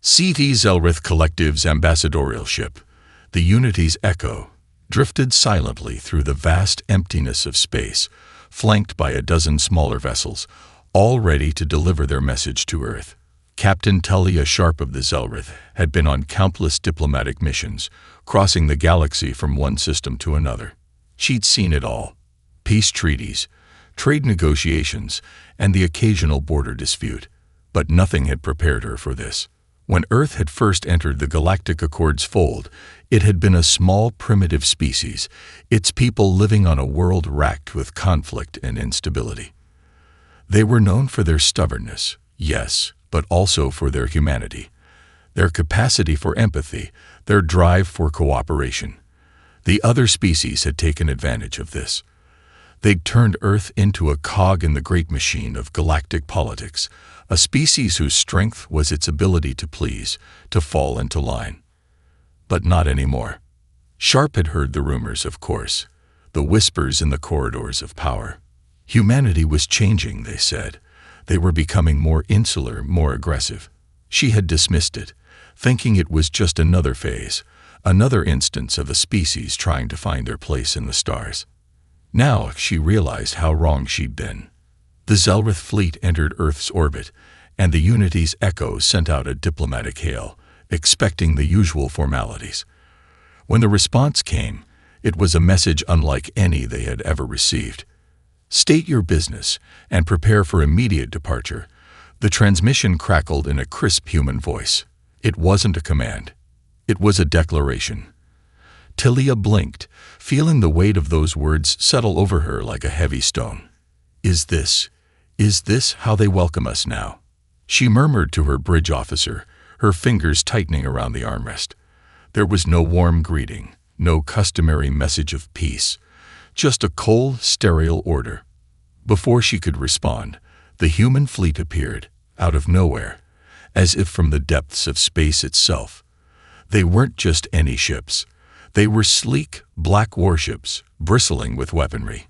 CT Zelrith Collective's ambassadorial ship, the Unity's Echo, drifted silently through the vast emptiness of space, flanked by a dozen smaller vessels, all ready to deliver their message to Earth. Captain Talia Sharp of the Zelrith had been on countless diplomatic missions, crossing the galaxy from one system to another. She'd seen it all: peace treaties, trade negotiations, and the occasional border dispute. But nothing had prepared her for this. When Earth had first entered the Galactic Accord's fold, it had been a small, primitive species, its people living on a world racked with conflict and instability. They were known for their stubbornness, yes, but also for their humanity, their capacity for empathy, their drive for cooperation. The other species had taken advantage of this. They'd turned Earth into a cog in the great machine of galactic politics, a species whose strength was its ability to please, to fall into line. But not anymore. Sharp had heard the rumors, of course, the whispers in the corridors of power. Humanity was changing, they said. They were becoming more insular, more aggressive. She had dismissed it, thinking it was just another phase, another instance of a species trying to find their place in the stars. Now she realized how wrong she'd been. The Zelrith fleet entered Earth's orbit, and the Unity's Echo sent out a diplomatic hail, expecting the usual formalities. When the response came, it was a message unlike any they had ever received. "State your business and prepare for immediate departure." The transmission crackled in a crisp human voice. It wasn't a command. It was a declaration. Talia blinked, feeling the weight of those words settle over her like a heavy stone. Is this how they welcome us now? She murmured to her bridge officer, her fingers tightening around the armrest. There was no warm greeting, no customary message of peace, just a cold, sterile order. Before she could respond, the human fleet appeared, out of nowhere, as if from the depths of space itself. They weren't just any ships. They were sleek, black warships, bristling with weaponry.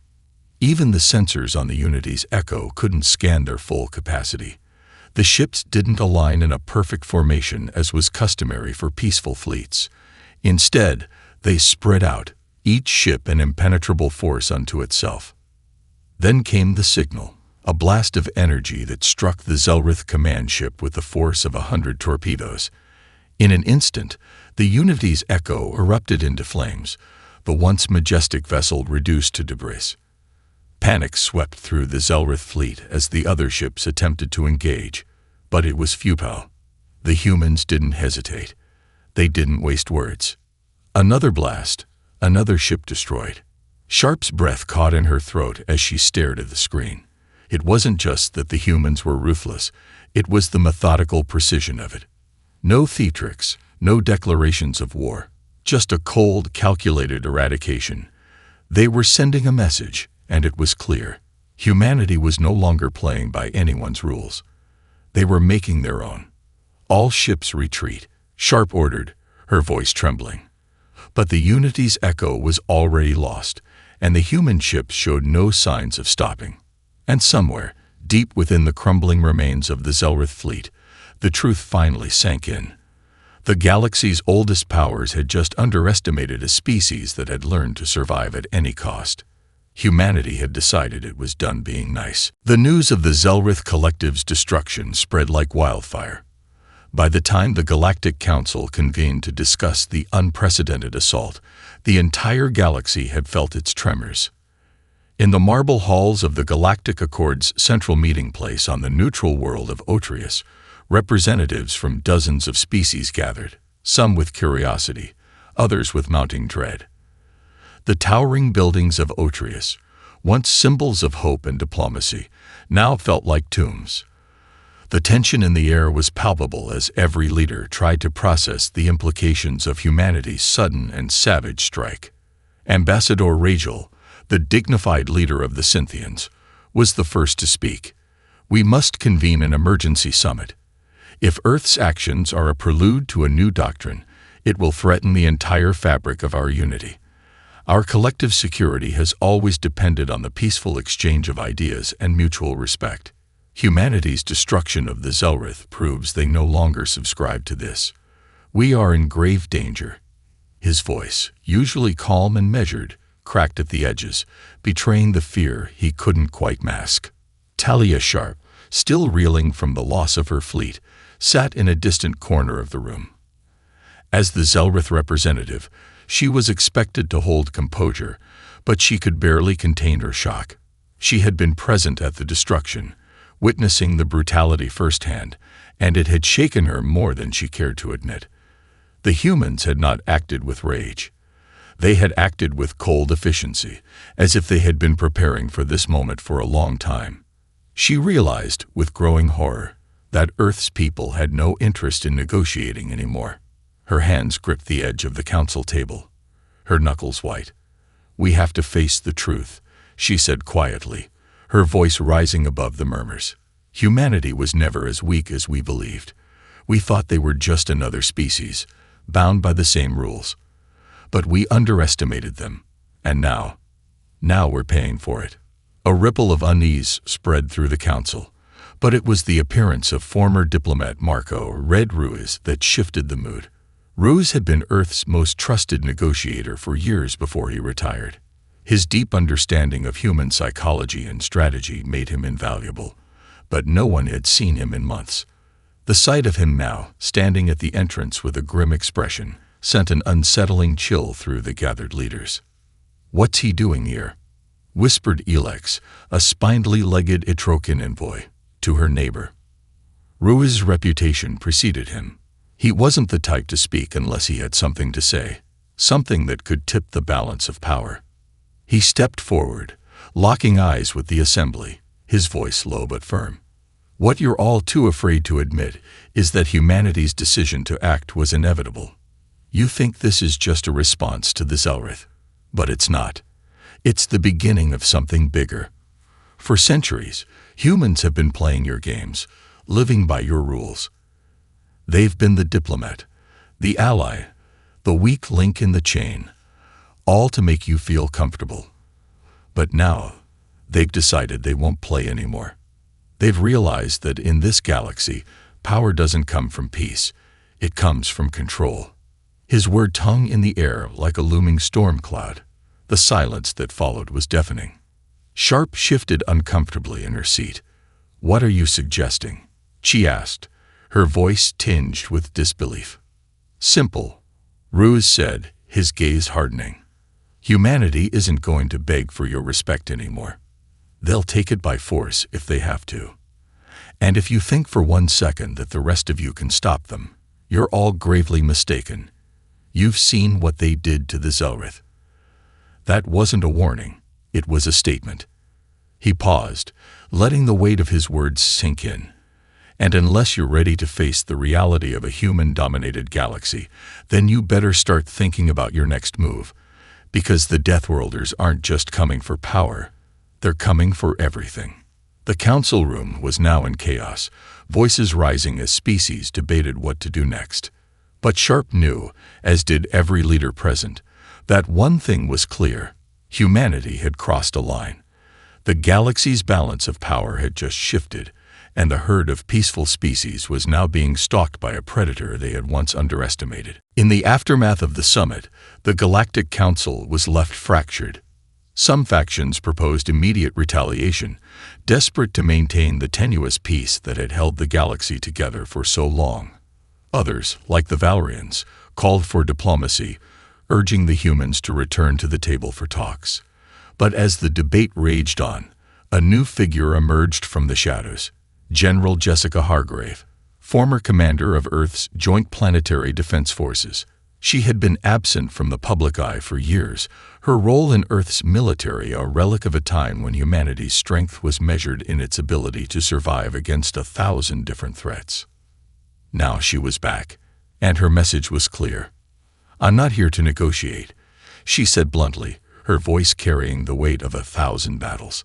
Even the sensors on the Unity's Echo couldn't scan their full capacity. The ships didn't align in a perfect formation as was customary for peaceful fleets. Instead, they spread out, each ship an impenetrable force unto itself. Then came the signal, a blast of energy that struck the Zelrith command ship with the force of 100 torpedoes. In an instant, the Unity's Echo erupted into flames, the once majestic vessel reduced to debris. Panic swept through the Zelrith fleet as the other ships attempted to engage, but it was futile. The humans didn't hesitate. They didn't waste words. Another blast, another ship destroyed. Sharp's breath caught in her throat as she stared at the screen. It wasn't just that the humans were ruthless, it was the methodical precision of it. No theatrics, no declarations of war, just a cold, calculated eradication. They were sending a message, and it was clear. Humanity was no longer playing by anyone's rules. They were making their own. All ships retreat, Sharp ordered, her voice trembling. But the Unity's Echo was already lost, and the human ships showed no signs of stopping. And somewhere, deep within the crumbling remains of the Zelrith fleet, the truth finally sank in. The galaxy's oldest powers had just underestimated a species that had learned to survive at any cost. Humanity had decided it was done being nice. The news of the Zelrith Collective's destruction spread like wildfire. By the time the Galactic Council convened to discuss the unprecedented assault, the entire galaxy had felt its tremors. In the marble halls of the Galactic Accord's central meeting place on the neutral world of Otreus, representatives from dozens of species gathered, some with curiosity, others with mounting dread. The towering buildings of Otreus, once symbols of hope and diplomacy, now felt like tombs. The tension in the air was palpable as every leader tried to process the implications of humanity's sudden and savage strike. Ambassador Rachel, the dignified leader of the Cynthians, was the first to speak. "We must convene an emergency summit. If Earth's actions are a prelude to a new doctrine, it will threaten the entire fabric of our unity. Our collective security has always depended on the peaceful exchange of ideas and mutual respect. Humanity's destruction of the Zelrith proves they no longer subscribe to this. We are in grave danger. His voice, usually calm and measured, cracked at the edges, betraying the fear he couldn't quite mask. Talia Sharp, still reeling from the loss of her fleet, sat in a distant corner of the room. As the Zelrith representative, she was expected to hold composure, but she could barely contain her shock. She had been present at the destruction, witnessing the brutality firsthand, and it had shaken her more than she cared to admit. The humans had not acted with rage. They had acted with cold efficiency, as if they had been preparing for this moment for a long time. She realized, with growing horror, that Earth's people had no interest in negotiating anymore. Her hands gripped the edge of the council table, her knuckles white. "We have to face the truth," she said quietly, her voice rising above the murmurs. "Humanity was never as weak as we believed. We thought they were just another species, bound by the same rules. But we underestimated them, and now we're paying for it." A ripple of unease spread through the council, but it was the appearance of former diplomat Marco Red Ruiz that shifted the mood. Ruiz had been Earth's most trusted negotiator for years before he retired. His deep understanding of human psychology and strategy made him invaluable, but no one had seen him in months. The sight of him now, standing at the entrance with a grim expression, sent an unsettling chill through the gathered leaders. "What's he doing here?" whispered Elex, a spindly-legged Etrokin envoy, to her neighbor. Ruiz's reputation preceded him. He wasn't the type to speak unless he had something to say, something that could tip the balance of power. He stepped forward, locking eyes with the assembly, his voice low but firm. "What you're all too afraid to admit is that humanity's decision to act was inevitable. You think this is just a response to the Zelrith, but it's not. It's the beginning of something bigger. For centuries, humans have been playing your games, living by your rules. They've been the diplomat, the ally, the weak link in the chain, all to make you feel comfortable. But now, they've decided they won't play anymore. They've realized that in this galaxy, power doesn't come from peace, it comes from control." His word hung in the air like a looming storm cloud. The silence that followed was deafening. Sharp shifted uncomfortably in her seat. "What are you suggesting?" she asked, her voice tinged with disbelief. "Simple," Ruiz said, his gaze hardening. "Humanity isn't going to beg for your respect anymore. They'll take it by force if they have to. And if you think for 1 second that the rest of you can stop them, you're all gravely mistaken. You've seen what they did to the Zelrith." That wasn't a warning, it was a statement. He paused, letting the weight of his words sink in. "And unless you're ready to face the reality of a human-dominated galaxy, then you better start thinking about your next move, because the Deathworlders aren't just coming for power, they're coming for everything." The council room was now in chaos, voices rising as species debated what to do next. But Sharp knew, as did every leader present, that one thing was clear: humanity had crossed a line. The galaxy's balance of power had just shifted, and the herd of peaceful species was now being stalked by a predator they had once underestimated. In the aftermath of the summit, the Galactic Council was left fractured. Some factions proposed immediate retaliation, desperate to maintain the tenuous peace that had held the galaxy together for so long. Others, like the Valerians, called for diplomacy, urging the humans to return to the table for talks. But as the debate raged on, a new figure emerged from the shadows: General Jessica Hargrave, former commander of Earth's Joint Planetary Defense Forces. She had been absent from the public eye for years, her role in Earth's military a relic of a time when humanity's strength was measured in its ability to survive against 1,000 different threats. Now she was back, and her message was clear. "I'm not here to negotiate," she said bluntly, her voice carrying the weight of 1,000 battles.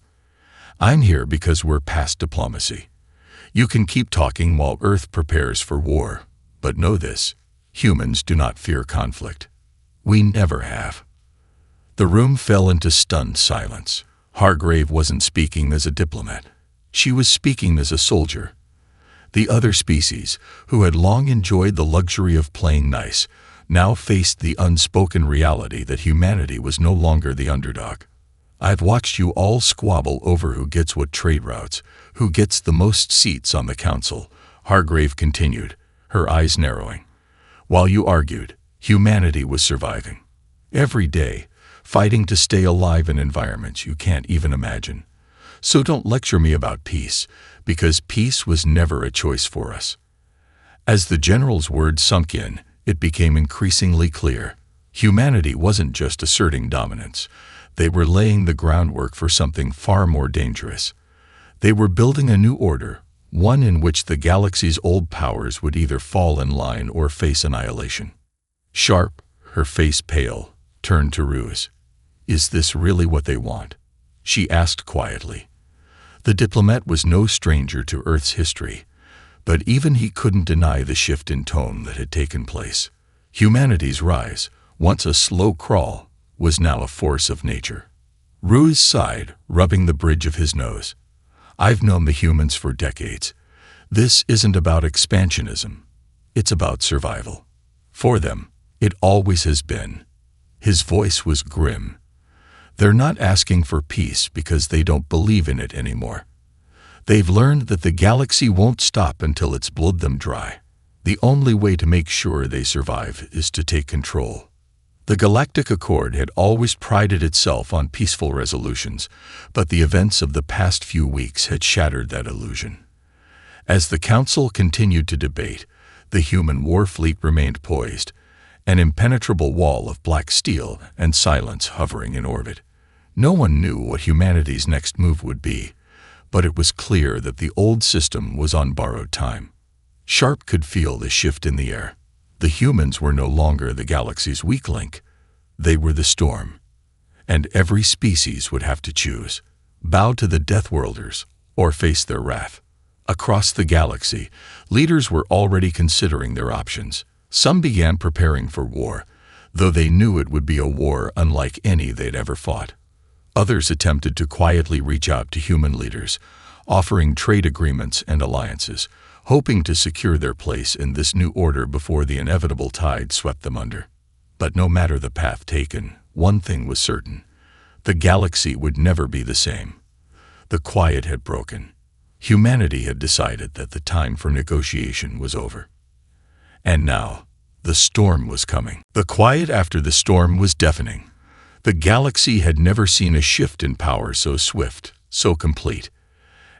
"I'm here because we're past diplomacy. You can keep talking while Earth prepares for war, but know this: humans do not fear conflict. We never have." The room fell into stunned silence. Hargrave wasn't speaking as a diplomat. She was speaking as a soldier. The other species, who had long enjoyed the luxury of playing nice, now faced the unspoken reality that humanity was no longer the underdog. I've watched you all squabble over who gets what trade routes, who gets the most seats on the council, Hargrave continued, her eyes narrowing. While you argued, humanity was surviving. Every day, fighting to stay alive in environments you can't even imagine. So don't lecture me about peace, because peace was never a choice for us. As the general's words sunk in, it became increasingly clear. Humanity wasn't just asserting dominance. They were laying the groundwork for something far more dangerous. They were building a new order, one in which the galaxy's old powers would either fall in line or face annihilation. Sharp, her face pale, turned to Ruse. Is this really what they want? She asked quietly. The diplomat was no stranger to Earth's history, but even he couldn't deny the shift in tone that had taken place. Humanity's rise, once a slow crawl, was now a force of nature. Ruse sighed, rubbing the bridge of his nose. I've known the humans for decades. This isn't about expansionism. It's about survival. For them, it always has been. His voice was grim. They're not asking for peace because they don't believe in it anymore. They've learned that the galaxy won't stop until it's bled them dry. The only way to make sure they survive is to take control. The Galactic Accord had always prided itself on peaceful resolutions, but the events of the past few weeks had shattered that illusion. As the Council continued to debate, the human war fleet remained poised, an impenetrable wall of black steel and silence hovering in orbit. No one knew what humanity's next move would be, but it was clear that the old system was on borrowed time. Sharp could feel the shift in the air. The humans were no longer the galaxy's weak link. They were the storm. And every species would have to choose, bow to the Deathworlders or face their wrath. Across the galaxy, leaders were already considering their options. Some began preparing for war, though they knew it would be a war unlike any they'd ever fought. Others attempted to quietly reach out to human leaders, offering trade agreements and alliances, hoping to secure their place in this new order before the inevitable tide swept them under. But no matter the path taken, one thing was certain. The galaxy would never be the same. The quiet had broken. Humanity had decided that the time for negotiation was over. And now, the storm was coming. The quiet after the storm was deafening. The galaxy had never seen a shift in power so swift, so complete.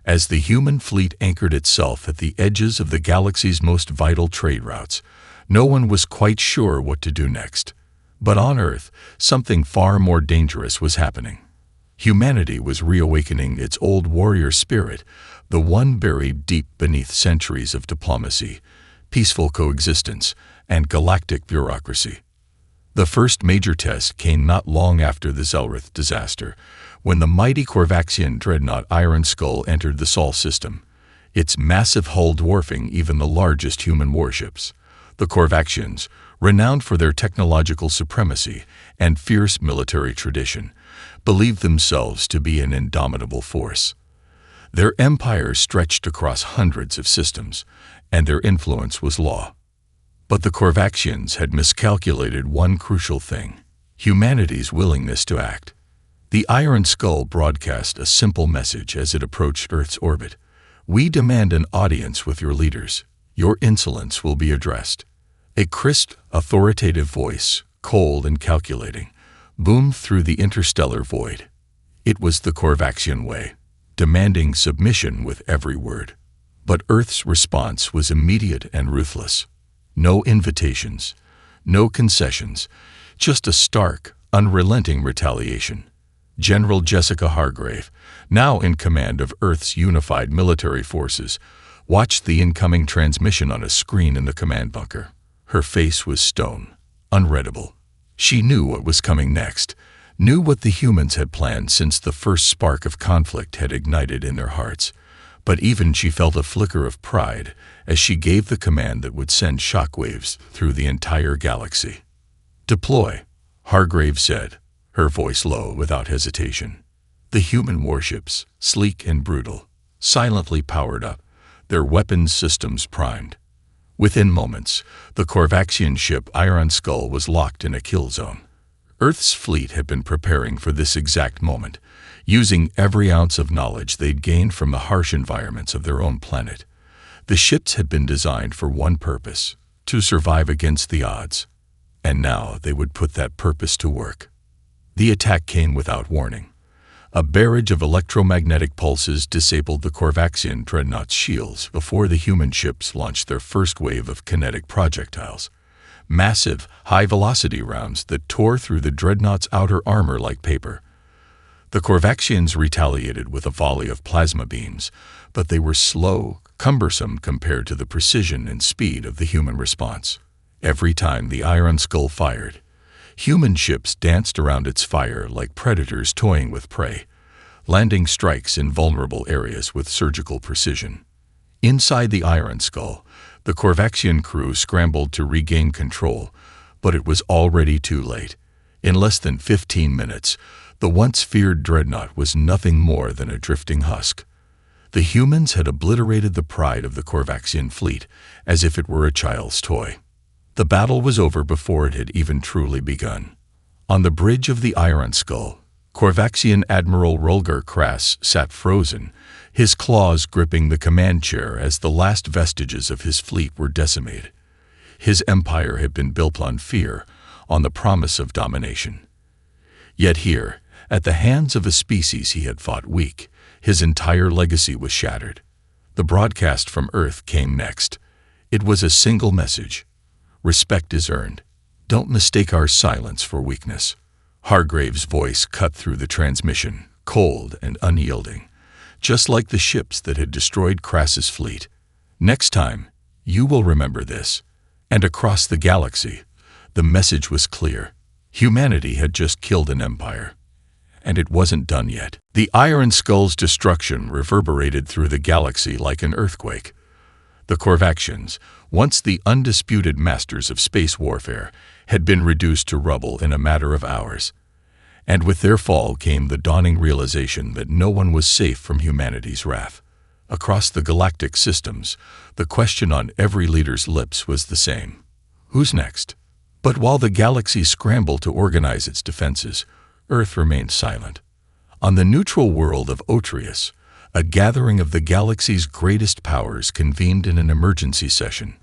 As the human fleet anchored itself at the edges of the galaxy's most vital trade routes, no one was quite sure what to do next. But on Earth, something far more dangerous was happening. Humanity was reawakening its old warrior spirit, the one buried deep beneath centuries of diplomacy, peaceful coexistence, and galactic bureaucracy. The first major test came not long after the Zelrith disaster, when the mighty Corvaxian dreadnought Iron Skull entered the Sol system, its massive hull dwarfing even the largest human warships. The Corvaxians, renowned for their technological supremacy and fierce military tradition, believed themselves to be an indomitable force. Their empire stretched across hundreds of systems, and their influence was law. But the Corvaxians had miscalculated one crucial thing: humanity's willingness to act. The Iron Skull broadcast a simple message as it approached Earth's orbit. We demand an audience with your leaders. Your insolence will be addressed. A crisp, authoritative voice, cold and calculating, boomed through the interstellar void. It was the Corvaxian way, demanding submission with every word. But Earth's response was immediate and ruthless. No invitations, no concessions, just a stark, unrelenting retaliation. General Jessica Hargrave, now in command of Earth's unified military forces, watched the incoming transmission on a screen in the command bunker. Her face was stone, unreadable. She knew what was coming next, knew what the humans had planned since the first spark of conflict had ignited in their hearts. But even she felt a flicker of pride as she gave the command that would send shockwaves through the entire galaxy. Deploy, Hargrave said, her voice low without hesitation. The human warships, sleek and brutal, silently powered up, their weapons systems primed. Within moments, the Korvaxian ship Iron Skull was locked in a kill zone. Earth's fleet had been preparing for this exact moment, using every ounce of knowledge they'd gained from the harsh environments of their own planet. The ships had been designed for one purpose: to survive against the odds. And now they would put that purpose to work. The attack came without warning. A barrage of electromagnetic pulses disabled the Korvaxian dreadnought's shields before the human ships launched their first wave of kinetic projectiles. Massive, high-velocity rounds that tore through the dreadnought's outer armor like paper. The Korvaxians retaliated with a volley of plasma beams, but they were slow, cumbersome compared to the precision and speed of the human response. Every time the Iron Skull fired, human ships danced around its fire like predators toying with prey, landing strikes in vulnerable areas with surgical precision. Inside the Iron Skull, the Korvaxian crew scrambled to regain control, but it was already too late. In less than 15 minutes, the once feared dreadnought was nothing more than a drifting husk. The humans had obliterated the pride of the Korvaxian fleet as if it were a child's toy. The battle was over before it had even truly begun. On the bridge of the Iron Skull, Korvaxian Admiral Rolgar Krass sat frozen, his claws gripping the command chair as the last vestiges of his fleet were decimated. His empire had been built on fear, on the promise of domination. Yet here, at the hands of a species he had fought weak, his entire legacy was shattered. The broadcast from Earth came next. It was a single message: respect is earned. Don't mistake our silence for weakness. Hargrave's voice cut through the transmission, cold and unyielding, just like the ships that had destroyed Krass's fleet. Next time, you will remember this. And across the galaxy, the message was clear. Humanity had just killed an empire. And it wasn't done yet. The Iron Skull's destruction reverberated through the galaxy like an earthquake. The Korvaxians, once the undisputed masters of space warfare, had been reduced to rubble in a matter of hours. And with their fall came the dawning realization that no one was safe from humanity's wrath. Across the galactic systems, the question on every leader's lips was the same: who's next? But while the galaxy scrambled to organize its defenses, Earth remained silent. On the neutral world of Otreus, a gathering of the galaxy's greatest powers convened in an emergency session.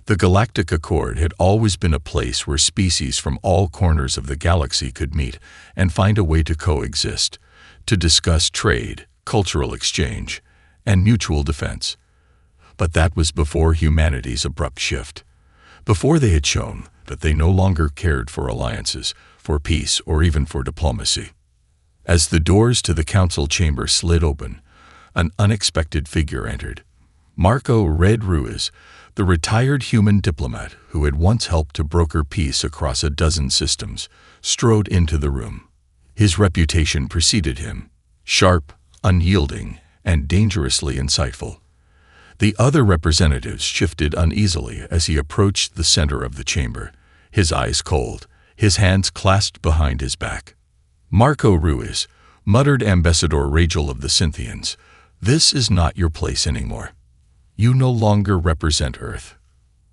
The Galactic Accord had always been a place where species from all corners of the galaxy could meet and find a way to coexist, to discuss trade, cultural exchange, and mutual defense. But that was before humanity's abrupt shift, before they had shown that they no longer cared for alliances, for peace, or even for diplomacy. As the doors to the council chamber slid open, an unexpected figure entered. Marco Red Ruiz, the retired human diplomat who had once helped to broker peace across a dozen systems, strode into the room. His reputation preceded him: sharp, unyielding, and dangerously insightful. The other representatives shifted uneasily as he approached the center of the chamber, his eyes cold, his hands clasped behind his back. "Marco Ruiz," muttered Ambassador Rachel of the Cynthians, "this is not your place anymore. You no longer represent Earth."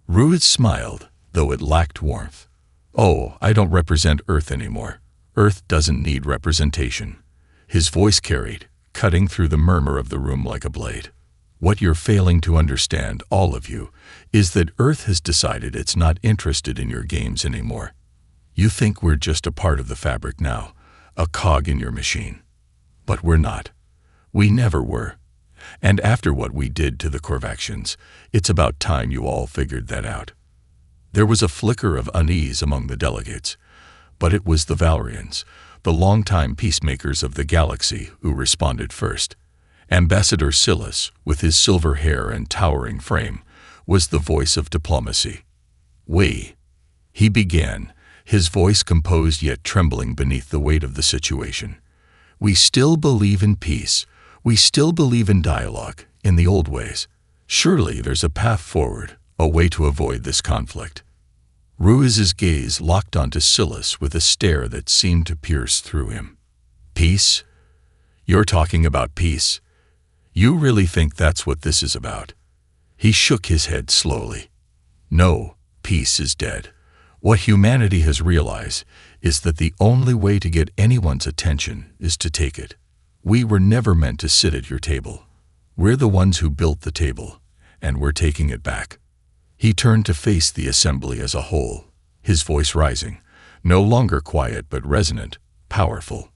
Ruiz smiled, though it lacked warmth. "Oh, I don't represent Earth anymore. Earth doesn't need representation." His voice carried, cutting through the murmur of the room like a blade. "What you're failing to understand, all of you, is that Earth has decided it's not interested in your games anymore. You think we're just a part of the fabric now, a cog in your machine. But we're not. We never were. And after what we did to the Korvaxians, it's about time you all figured that out." There was a flicker of unease among the delegates, but it was the Valrians, the longtime peacemakers of the galaxy, who responded first. Ambassador Silas, with his silver hair and towering frame, was the voice of diplomacy. "We," he began, his voice composed yet trembling beneath the weight of the situation. "We still believe in peace. We still believe in dialogue, in the old ways. Surely there's a path forward, a way to avoid this conflict." Ruiz's gaze locked onto Silas with a stare that seemed to pierce through him. "Peace? You're talking about peace? You really think that's what this is about?" He shook his head slowly. "No, peace is dead. What humanity has realized is that the only way to get anyone's attention is to take it. We were never meant to sit at your table. We're the ones who built the table, and we're taking it back." He turned to face the assembly as a whole, his voice rising, no longer quiet but resonant, powerful.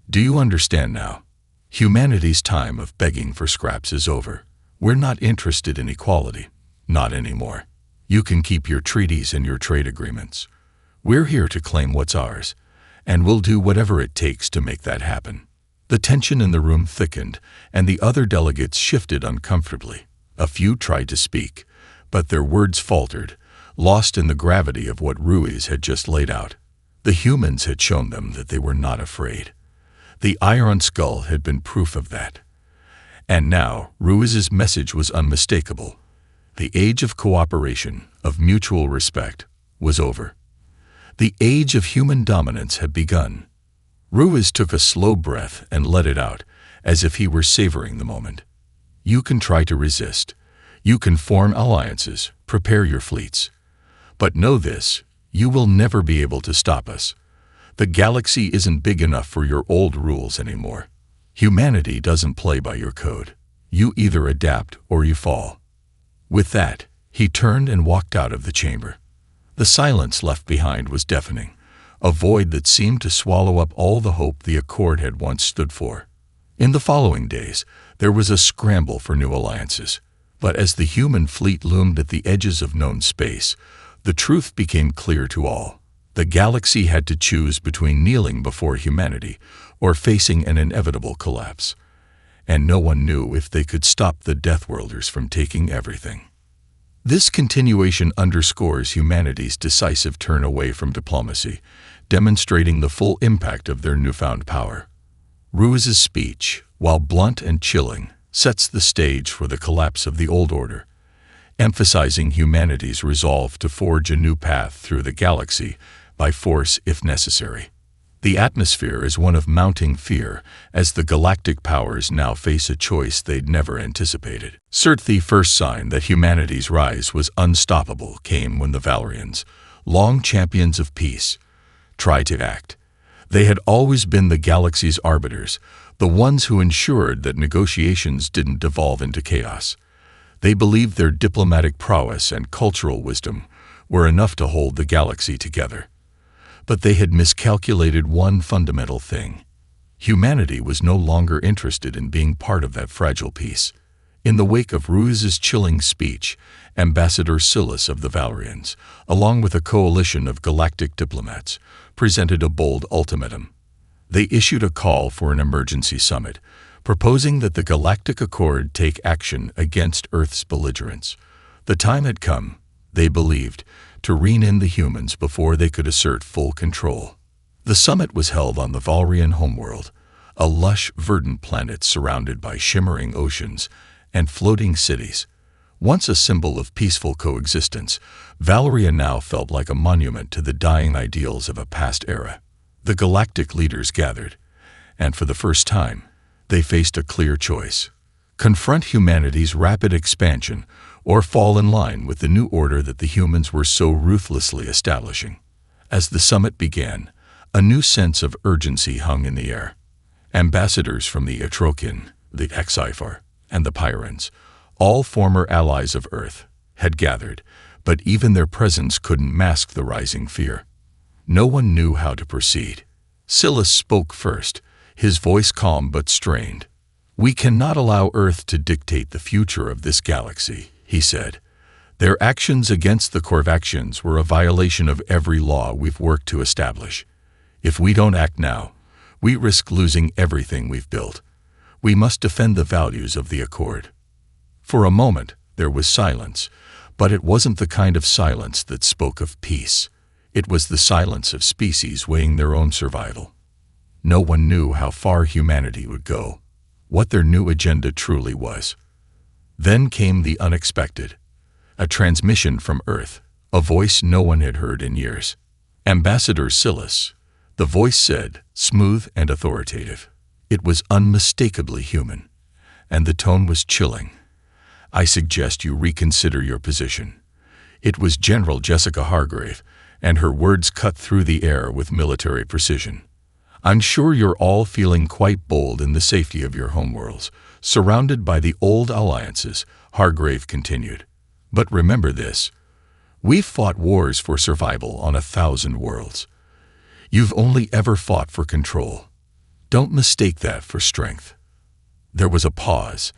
"Do you understand now? Humanity's time of begging for scraps is over. We're not interested in equality. Not anymore. You can keep your treaties and your trade agreements. We're here to claim what's ours, and we'll do whatever it takes to make that happen." The tension in the room thickened, and the other delegates shifted uncomfortably. A few tried to speak, but their words faltered, lost in the gravity of what Ruiz had just laid out. The humans had shown them that they were not afraid. The iron skull had been proof of that. And now, Ruiz's message was unmistakable. The age of cooperation, of mutual respect, was over. The age of human dominance had begun. Ruiz took a slow breath and let it out, as if he were savoring the moment. "You can try to resist. You can form alliances, prepare your fleets. But know this, you will never be able to stop us. The galaxy isn't big enough for your old rules anymore. Humanity doesn't play by your code. You either adapt or you fall." With that, he turned and walked out of the chamber. The silence left behind was deafening, a void that seemed to swallow up all the hope the Accord had once stood for. In the following days, there was a scramble for new alliances. But as the human fleet loomed at the edges of known space, the truth became clear to all. The galaxy had to choose between kneeling before humanity or facing an inevitable collapse. And no one knew if they could stop the Deathworlders from taking everything. This continuation underscores humanity's decisive turn away from diplomacy, demonstrating the full impact of their newfound power. Ruiz's speech, while blunt and chilling, sets the stage for the collapse of the old order, emphasizing humanity's resolve to forge a new path through the galaxy by force if necessary. The atmosphere is one of mounting fear as the galactic powers now face a choice they'd never anticipated. The first sign that humanity's rise was unstoppable came when the Valerians, long champions of peace, tried to act. They had always been the galaxy's arbiters, the ones who ensured that negotiations didn't devolve into chaos. They believed their diplomatic prowess and cultural wisdom were enough to hold the galaxy together. But they had miscalculated one fundamental thing. Humanity was no longer interested in being part of that fragile peace. In the wake of Ruiz's chilling speech, Ambassador Silas of the Valerians, along with a coalition of galactic diplomats, presented a bold ultimatum. They issued a call for an emergency summit, proposing that the Galactic Accord take action against Earth's belligerents. The time had come, they believed, to rein in the humans before they could assert full control. The summit was held on the Valerian homeworld, a lush, verdant planet surrounded by shimmering oceans and floating cities. Once a symbol of peaceful coexistence, Valeria now felt like a monument to the dying ideals of a past era. The galactic leaders gathered, and for the first time, they faced a clear choice: confront humanity's rapid expansion or fall in line with the new order that the humans were so ruthlessly establishing. As the summit began, a new sense of urgency hung in the air. Ambassadors from the Atrokin, the HFY, and the Pyrans, all former allies of Earth, had gathered, but even their presence couldn't mask the rising fear. No one knew how to proceed. Silas spoke first, his voice calm but strained. "We cannot allow Earth to dictate the future of this galaxy," he said. "Their actions against the Corvaxians were a violation of every law we've worked to establish. If we don't act now, we risk losing everything we've built. We must defend the values of the Accord." For a moment, there was silence, but it wasn't the kind of silence that spoke of peace. It was the silence of species weighing their own survival. No one knew how far humanity would go, what their new agenda truly was. Then came the unexpected. A transmission from Earth, a voice no one had heard in years. "Ambassador Silas," the voice said, smooth and authoritative. It was unmistakably human. and the tone was chilling. "I suggest you reconsider your position." It was General Jessica Hargrave, and her words cut through the air with military precision. "I'm sure you're all feeling quite bold in the safety of your homeworlds, surrounded by the old alliances," Hargrave continued. "But remember this. We've fought wars for survival on 1,000 worlds. You've only ever fought for control. Don't mistake that for strength." There was a pause,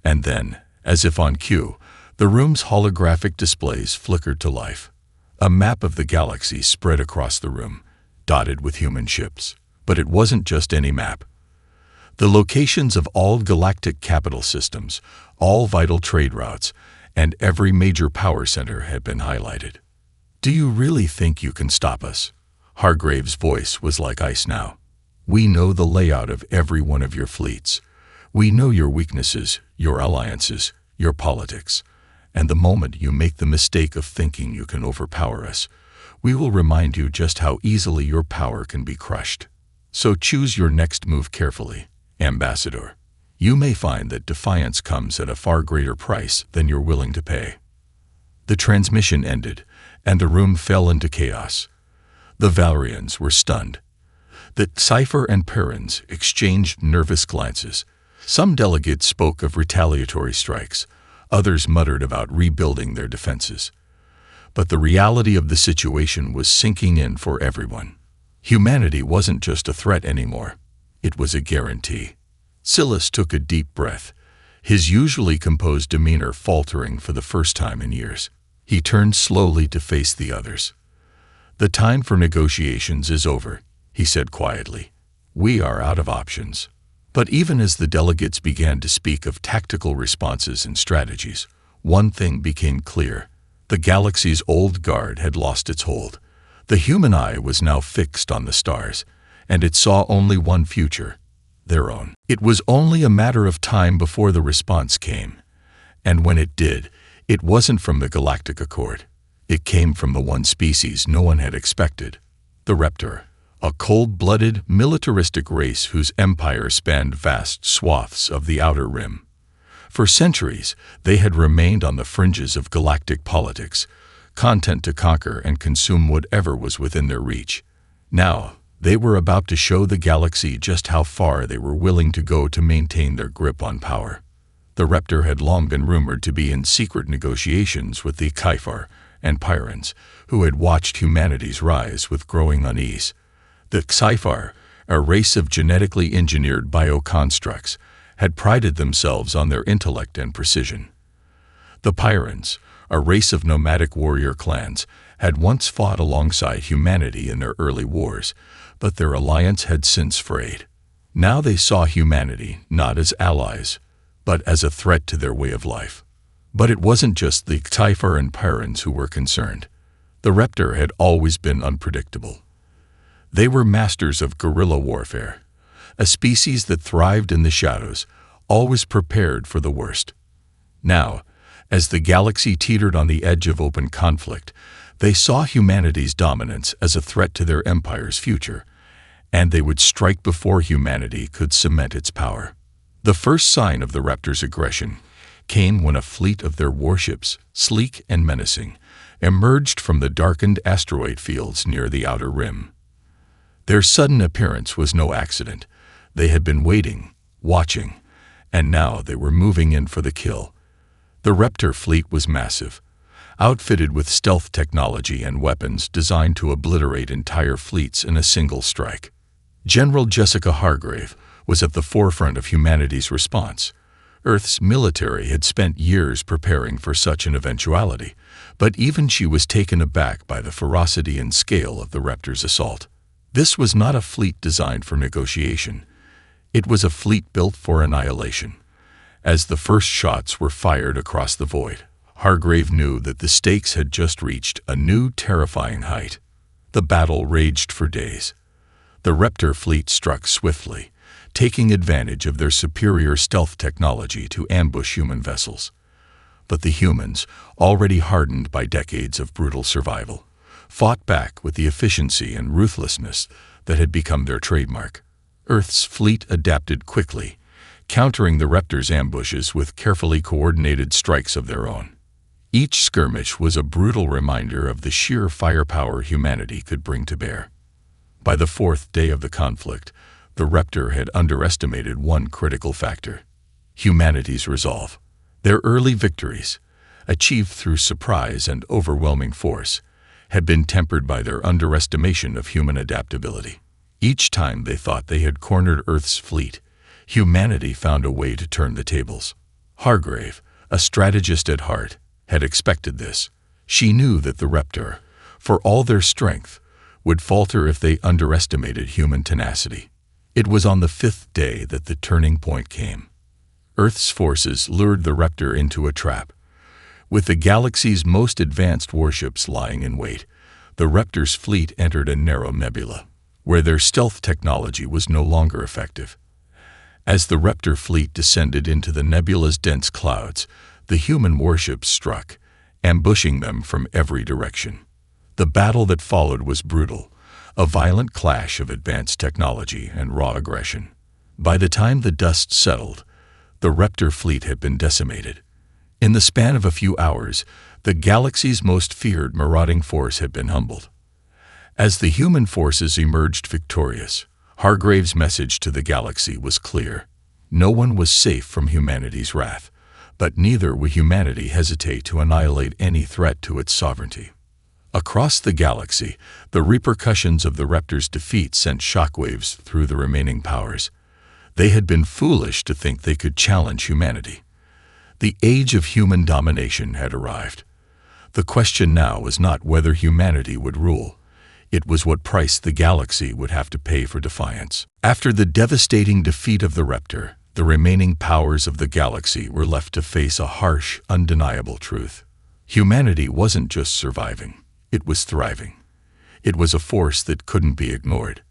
and then, as if on cue, the room's holographic displays flickered to life. A map of the galaxy spread across the room, dotted with human ships. But it wasn't just any map. The locations of all galactic capital systems, all vital trade routes, and every major power center had been highlighted. "Do you really think you can stop us?" Hargrave's voice was like ice now. "We know the layout of every one of your fleets. We know your weaknesses, your alliances, your politics. And the moment you make the mistake of thinking you can overpower us, we will remind you just how easily your power can be crushed. So choose your next move carefully, Ambassador. You may find that defiance comes at a far greater price than you're willing to pay." The transmission ended, and the room fell into chaos. The Valerians were stunned. The Cypher and Perrins exchanged nervous glances. Some delegates spoke of retaliatory strikes. Others muttered about rebuilding their defenses. But the reality of the situation was sinking in for everyone. Humanity wasn't just a threat anymore. It was a guarantee. Silas took a deep breath, his usually composed demeanor faltering for the first time in years. He turned slowly to face the others. "The time for negotiations is over," he said quietly. "We are out of options." But even as the delegates began to speak of tactical responses and strategies, one thing became clear. The galaxy's old guard had lost its hold. The human eye was now fixed on the stars, and it saw only one future, their own. It was only a matter of time before the response came, and when it did, it wasn't from the Galactic Accord. It came from the one species no one had expected, the Raptor, a cold-blooded, militaristic race whose empire spanned vast swaths of the Outer Rim. For centuries, they had remained on the fringes of galactic politics, content to conquer and consume whatever was within their reach. Now, they were about to show the galaxy just how far they were willing to go to maintain their grip on power. The Raptor had long been rumored to be in secret negotiations with the Cypher and Pyrans, who had watched humanity's rise with growing unease. The Cypher, a race of genetically engineered bioconstructs, had prided themselves on their intellect and precision. The Pyrans, a race of nomadic warrior clans, had once fought alongside humanity in their early wars, but their alliance had since frayed. Now they saw humanity not as allies, but as a threat to their way of life. But it wasn't just the Cypher and Pyrans who were concerned. The Raptor had always been unpredictable. They were masters of guerrilla warfare, a species that thrived in the shadows, always prepared for the worst. Now, as the galaxy teetered on the edge of open conflict, they saw humanity's dominance as a threat to their empire's future, and they would strike before humanity could cement its power. The first sign of the Raptor's aggression came when a fleet of their warships, sleek and menacing, emerged from the darkened asteroid fields near the Outer Rim. Their sudden appearance was no accident. They had been waiting, watching, and now they were moving in for the kill. The Raptor fleet was massive, outfitted with stealth technology and weapons designed to obliterate entire fleets in a single strike. General Jessica Hargrave was at the forefront of humanity's response. Earth's military had spent years preparing for such an eventuality, but even she was taken aback by the ferocity and scale of the Raptor's assault. This was not a fleet designed for negotiation. It was a fleet built for annihilation. As the first shots were fired across the void, Hargrave knew that the stakes had just reached a new, terrifying height. The battle raged for days. The Raptor fleet struck swiftly, taking advantage of their superior stealth technology to ambush human vessels. But the humans, already hardened by decades of brutal survival, fought back with the efficiency and ruthlessness that had become their trademark. Earth's fleet adapted quickly, countering the Raptors' ambushes with carefully coordinated strikes of their own. Each skirmish was a brutal reminder of the sheer firepower humanity could bring to bear. By the fourth day of the conflict, the Raptor had underestimated one critical factor: humanity's resolve. Their early victories, achieved through surprise and overwhelming force, had been tempered by their underestimation of human adaptability. Each time they thought they had cornered Earth's fleet, humanity found a way to turn the tables. Hargrave, a strategist at heart, had expected this. She knew that the Raptor, for all their strength, would falter if they underestimated human tenacity. It was on the fifth day that the turning point came. Earth's forces lured the Raptor into a trap. With the galaxy's most advanced warships lying in wait, the Raptor's fleet entered a narrow nebula, where their stealth technology was no longer effective. As the Raptor fleet descended into the nebula's dense clouds, the human warships struck, ambushing them from every direction. The battle that followed was brutal, a violent clash of advanced technology and raw aggression. By the time the dust settled, the Raptor fleet had been decimated. In the span of a few hours, the galaxy's most feared marauding force had been humbled. As the human forces emerged victorious, Hargrave's message to the galaxy was clear. No one was safe from humanity's wrath, but neither would humanity hesitate to annihilate any threat to its sovereignty. Across the galaxy, the repercussions of the Raptor's defeat sent shockwaves through the remaining powers. They had been foolish to think they could challenge humanity. The age of human domination had arrived. The question now was not whether humanity would rule. It was what price the galaxy would have to pay for defiance. After the devastating defeat of the Raptor, the remaining powers of the galaxy were left to face a harsh, undeniable truth. Humanity wasn't just surviving, it was thriving. It was a force that couldn't be ignored.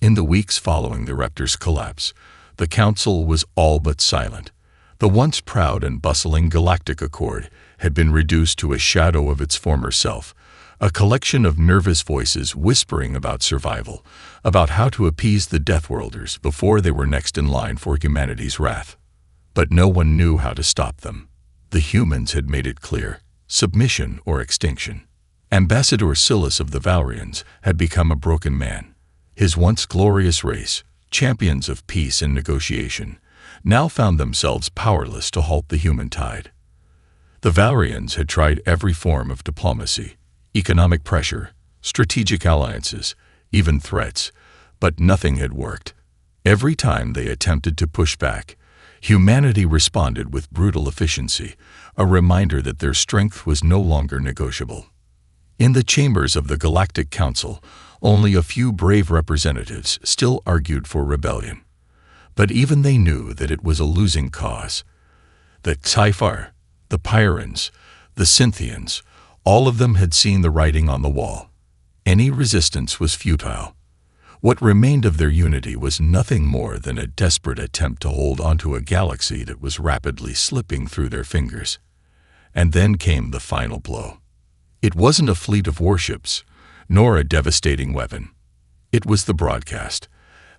In the weeks following the Raptor's collapse, the Council was all but silent. The once proud and bustling Galactic Accord had been reduced to a shadow of its former self, a collection of nervous voices whispering about survival, about how to appease the Deathworlders before they were next in line for humanity's wrath. But no one knew how to stop them. The humans had made it clear: submission or extinction. Ambassador Silas of the Valrians had become a broken man. His once glorious race, champions of peace and negotiation, now found themselves powerless to halt the human tide. The Valrians had tried every form of diplomacy, economic pressure, strategic alliances, even threats, but nothing had worked. Every time they attempted to push back, humanity responded with brutal efficiency, a reminder that their strength was no longer negotiable. In the chambers of the Galactic Council, only a few brave representatives still argued for rebellion. But even they knew that it was a losing cause. The Sci-Fi, the Pyrans, the Synthians, all of them had seen the writing on the wall. Any resistance was futile. What remained of their unity was nothing more than a desperate attempt to hold onto a galaxy that was rapidly slipping through their fingers. And then came the final blow. It wasn't a fleet of warships, nor a devastating weapon. It was the broadcast,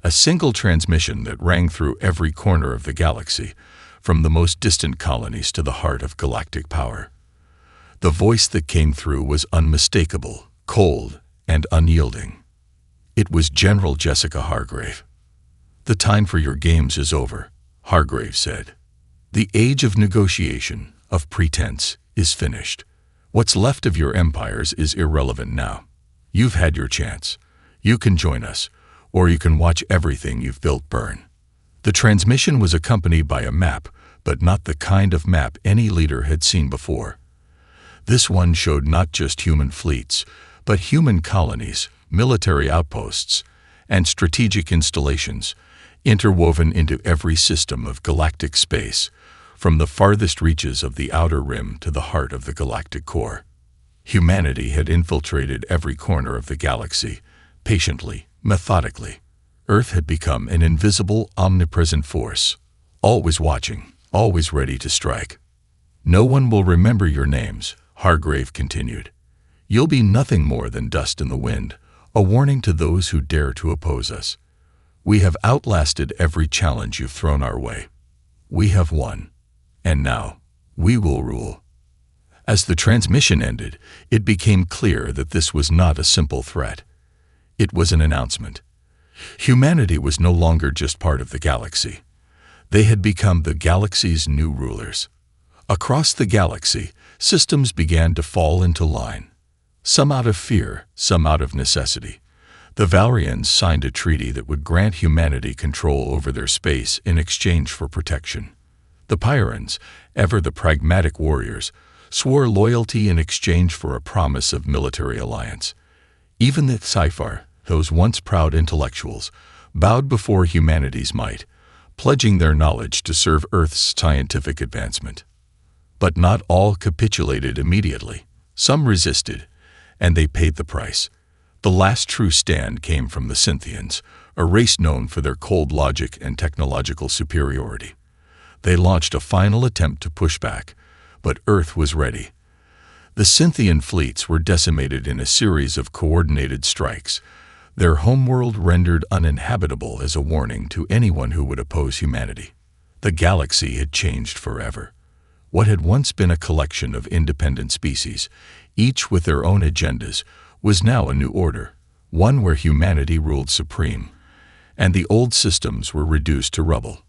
a single transmission that rang through every corner of the galaxy, from the most distant colonies to the heart of galactic power. The voice that came through was unmistakable, cold, and unyielding. It was General Jessica Hargrave. "The time for your games is over," Hargrave said. "The age of negotiation, of pretense, is finished. What's left of your empires is irrelevant now. You've had your chance. You can join us, or you can watch everything you've built burn." The transmission was accompanied by a map, but not the kind of map any leader had seen before. This one showed not just human fleets, but human colonies, military outposts, and strategic installations, interwoven into every system of galactic space, from the farthest reaches of the outer rim to the heart of the galactic core. Humanity had infiltrated every corner of the galaxy, patiently, methodically. Earth had become an invisible, omnipresent force, always watching, always ready to strike. "No one will remember your names," Hargrave continued. "You'll be nothing more than dust in the wind, a warning to those who dare to oppose us. We have outlasted every challenge you've thrown our way. We have won. And now, we will rule. As the transmission ended, it became clear that this was not a simple threat. It was an announcement. Humanity was no longer just part of the galaxy. They had become the galaxy's new rulers. Across the galaxy, systems began to fall into line. Some out of fear, some out of necessity. The Valrians signed a treaty that would grant humanity control over their space in exchange for protection. The Pyrans, ever the pragmatic warriors, swore loyalty in exchange for a promise of military alliance. Even the Sci-Fi, those once proud intellectuals, bowed before humanity's might, pledging their knowledge to serve Earth's scientific advancement. But not all capitulated immediately. Some resisted, and they paid the price. The last true stand came from the Synthians, a race known for their cold logic and technological superiority. They launched a final attempt to push back, but Earth was ready. The Synthian fleets were decimated in a series of coordinated strikes, their homeworld rendered uninhabitable as a warning to anyone who would oppose humanity. The galaxy had changed forever. What had once been a collection of independent species, each with their own agendas, was now a new order, one where humanity ruled supreme, and the old systems were reduced to rubble.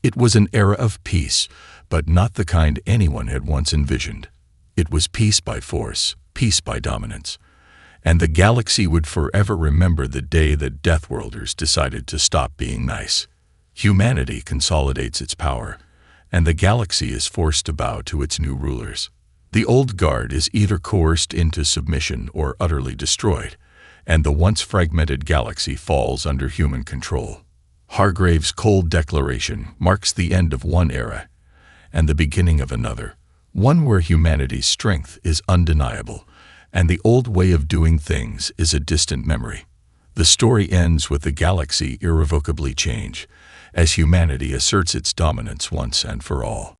It was an era of peace, but not the kind anyone had once envisioned. It was peace by force, peace by dominance. And the galaxy would forever remember the day that Deathworlders decided to stop being nice. Humanity consolidates its power, and the galaxy is forced to bow to its new rulers. The old guard is either coerced into submission or utterly destroyed, and the once fragmented galaxy falls under human control. Hargrave's cold declaration marks the end of one era and the beginning of another, one where humanity's strength is undeniable, and the old way of doing things is a distant memory. The story ends with the galaxy irrevocably changed, as humanity asserts its dominance once and for all.